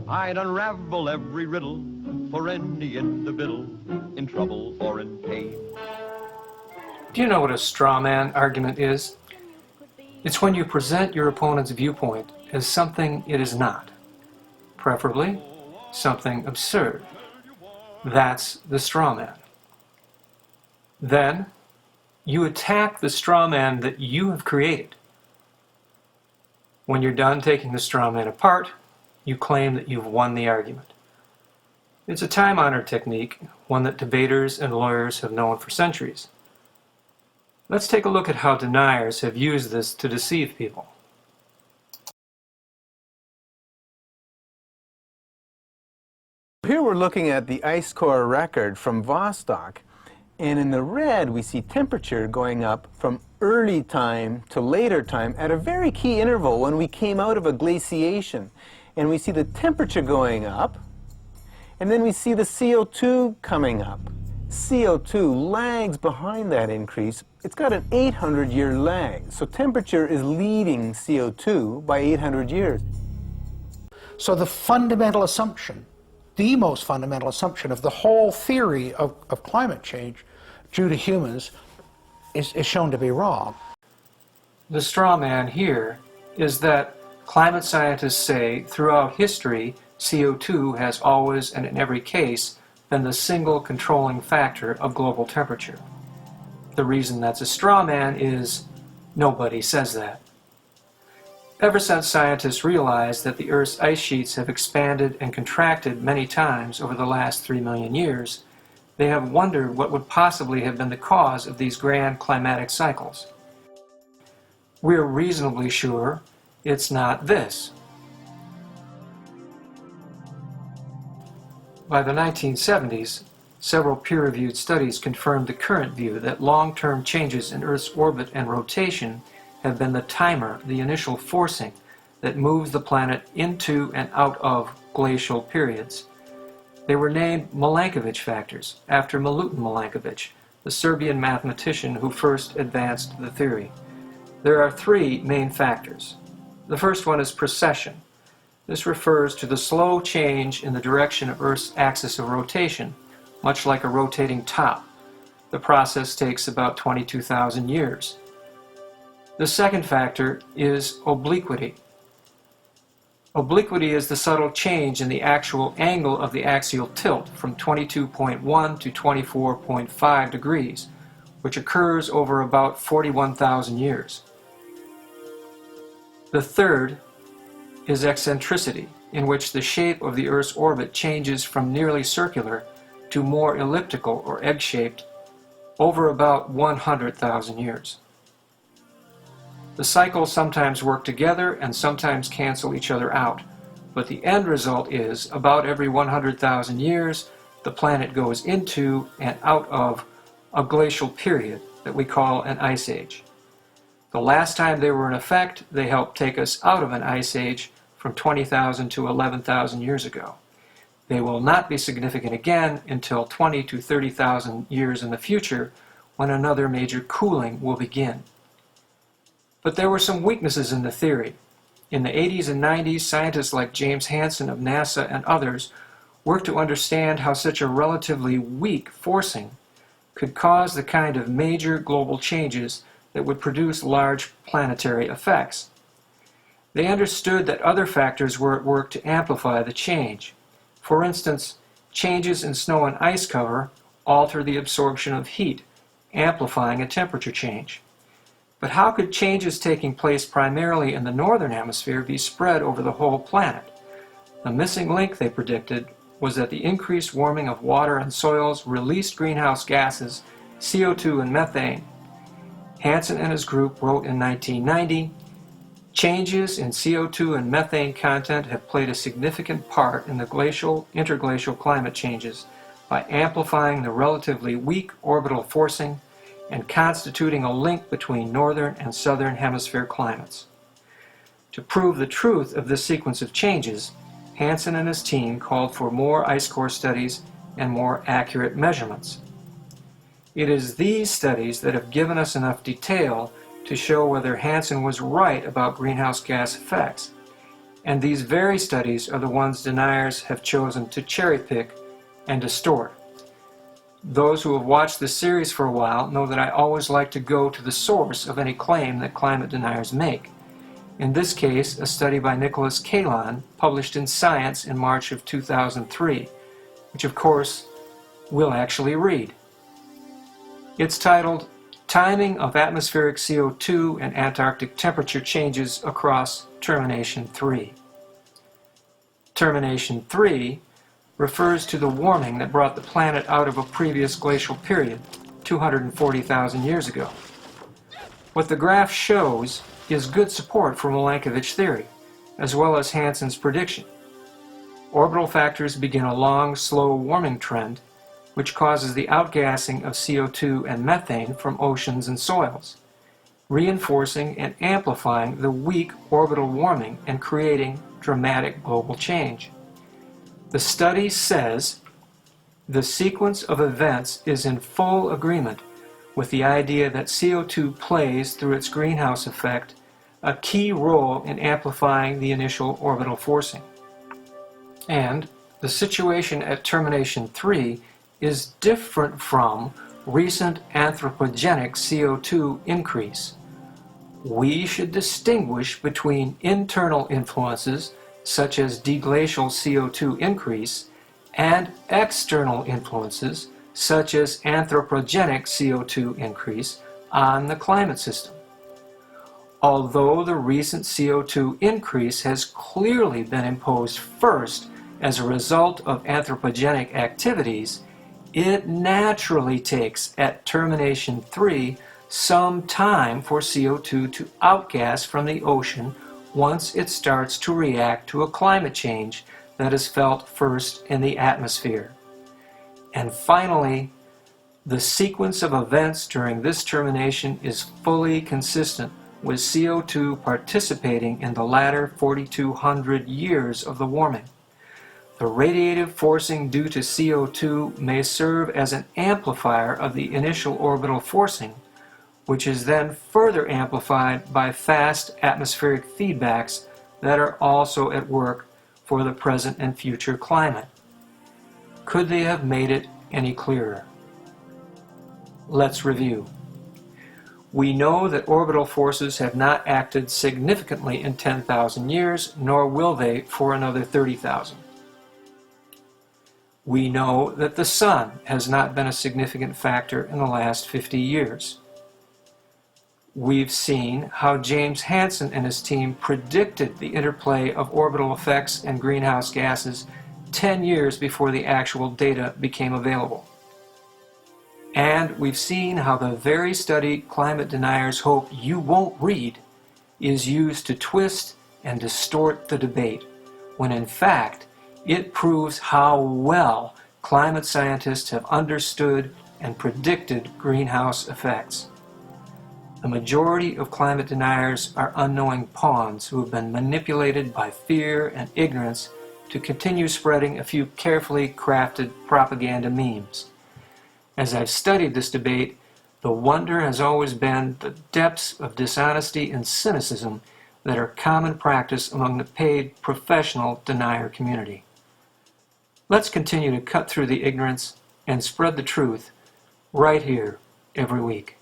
I'd unravel every riddle for any individual in trouble or in pain. Do you know what a straw man argument is? It's when you present your opponent's viewpoint as something it is not, preferably something absurd. That's the straw man. Then, you attack the straw man that you have created. When you're done taking the straw man apart, you claim that you've won the argument. It's a time-honored technique, one that debaters and lawyers have known for centuries. Let's take a look at how deniers have used this to deceive people. Here we're looking at the ice core record from Vostok, and in the red we see temperature going up from early time to later time at a very key interval when we came out of a glaciation. And we see the temperature going up, and then we see the CO2 coming up. CO2 lags behind that increase. It's got an 800-year lag, so temperature is leading CO2 by 800 years. So the fundamental assumption, the most fundamental assumption of the whole theory of climate change due to humans is shown to be wrong. The straw man here is that climate scientists say throughout history CO2 has always and in every case been the single controlling factor of global temperature. The reason that's a straw man is nobody says that. Ever since scientists realized that the Earth's ice sheets have expanded and contracted many times over the last 3 million years, they have wondered what would possibly have been the cause of these grand climatic cycles. We're reasonably sure it's not this. By the 1970s, several peer-reviewed studies confirmed the current view that long-term changes in Earth's orbit and rotation have been the timer, the initial forcing, that moves the planet into and out of glacial periods. They were named Milankovitch factors, after Milutin Milankovitch, the Serbian mathematician who first advanced the theory. There are 3 main factors. The first one is precession. This refers to the slow change in the direction of Earth's axis of rotation, much like a rotating top. The process takes about 22,000 years. The second factor is obliquity. Obliquity is the subtle change in the actual angle of the axial tilt from 22.1 to 24.5 degrees, which occurs over about 41,000 years. The third is eccentricity, in which the shape of the Earth's orbit changes from nearly circular to more elliptical or egg-shaped over about 100,000 years. The cycles sometimes work together and sometimes cancel each other out, but the end result is about every 100,000 years the planet goes into and out of a glacial period that we call an ice age. The last time they were in effect, they helped take us out of an ice age from 20,000 to 11,000 years ago. They will not be significant again until 20 to 30,000 years in the future, when another major cooling will begin. But there were some weaknesses in the theory. In the 80s and 90s, scientists like James Hansen of NASA and others worked to understand how such a relatively weak forcing could cause the kind of major global changes that would produce large planetary effects. They understood that other factors were at work to amplify the change. For instance, changes in snow and ice cover alter the absorption of heat, amplifying a temperature change. But how could changes taking place primarily in the northern hemisphere be spread over the whole planet? The missing link, they predicted, was that the increased warming of water and soils released greenhouse gases, CO2 and methane. Hansen and his group wrote in 1990, "Changes in CO2 and methane content have played a significant part in the interglacial climate changes by amplifying the relatively weak orbital forcing and constituting a link between northern and southern hemisphere climates." To prove the truth of this sequence of changes, Hansen and his team called for more ice core studies and more accurate measurements. It is these studies that have given us enough detail to show whether Hansen was right about greenhouse gas effects. and these very studies are the ones deniers have chosen to cherry-pick and distort. Those who have watched this series for a while know that I always like to go to the source of any claim that climate deniers make. In this case, a study by Nicholas Kalon, published in Science in March of 2003, which of course we'll actually read. It's titled, Timing of Atmospheric CO2 and Antarctic Temperature Changes Across Termination 3. Termination 3 refers to the warming that brought the planet out of a previous glacial period, 240,000 years ago. What the graph shows is good support for Milankovitch theory, as well as Hansen's prediction. Orbital factors begin a long, slow warming trend, which causes the outgassing of CO2 and methane from oceans and soils, reinforcing and amplifying the weak orbital warming and creating dramatic global change. The study says the sequence of events is in full agreement with the idea that CO2 plays, through its greenhouse effect, a key role in amplifying the initial orbital forcing. And the situation at termination 3 is different from recent anthropogenic CO2 increase. We should distinguish between internal influences, such as deglacial CO2 increase, and external influences, such as anthropogenic CO2 increase, on the climate system. Although the recent CO2 increase has clearly been imposed first as a result of anthropogenic activities, it naturally takes, at termination 3, some time for CO2 to outgas from the ocean once it starts to react to a climate change that is felt first in the atmosphere. And finally, the sequence of events during this termination is fully consistent with CO2 participating in the latter 4,200 years of the warming. The radiative forcing due to CO2 may serve as an amplifier of the initial orbital forcing, which is then further amplified by fast atmospheric feedbacks that are also at work for the present and future climate. Could they have made it any clearer? Let's review. We know that orbital forces have not acted significantly in 10,000 years, nor will they for another 30,000. We know that the sun has not been a significant factor in the last 50 years. We've seen how James Hansen and his team predicted the interplay of orbital effects and greenhouse gases 10 years before the actual data became available. And we've seen how the very study climate deniers hope you won't read is used to twist and distort the debate, when in fact it proves how well climate scientists have understood and predicted greenhouse effects. The majority of climate deniers are unknowing pawns who have been manipulated by fear and ignorance to continue spreading a few carefully crafted propaganda memes. As I've studied this debate, the wonder has always been the depths of dishonesty and cynicism that are common practice among the paid professional denier community. Let's continue to cut through the ignorance and spread the truth right here every week.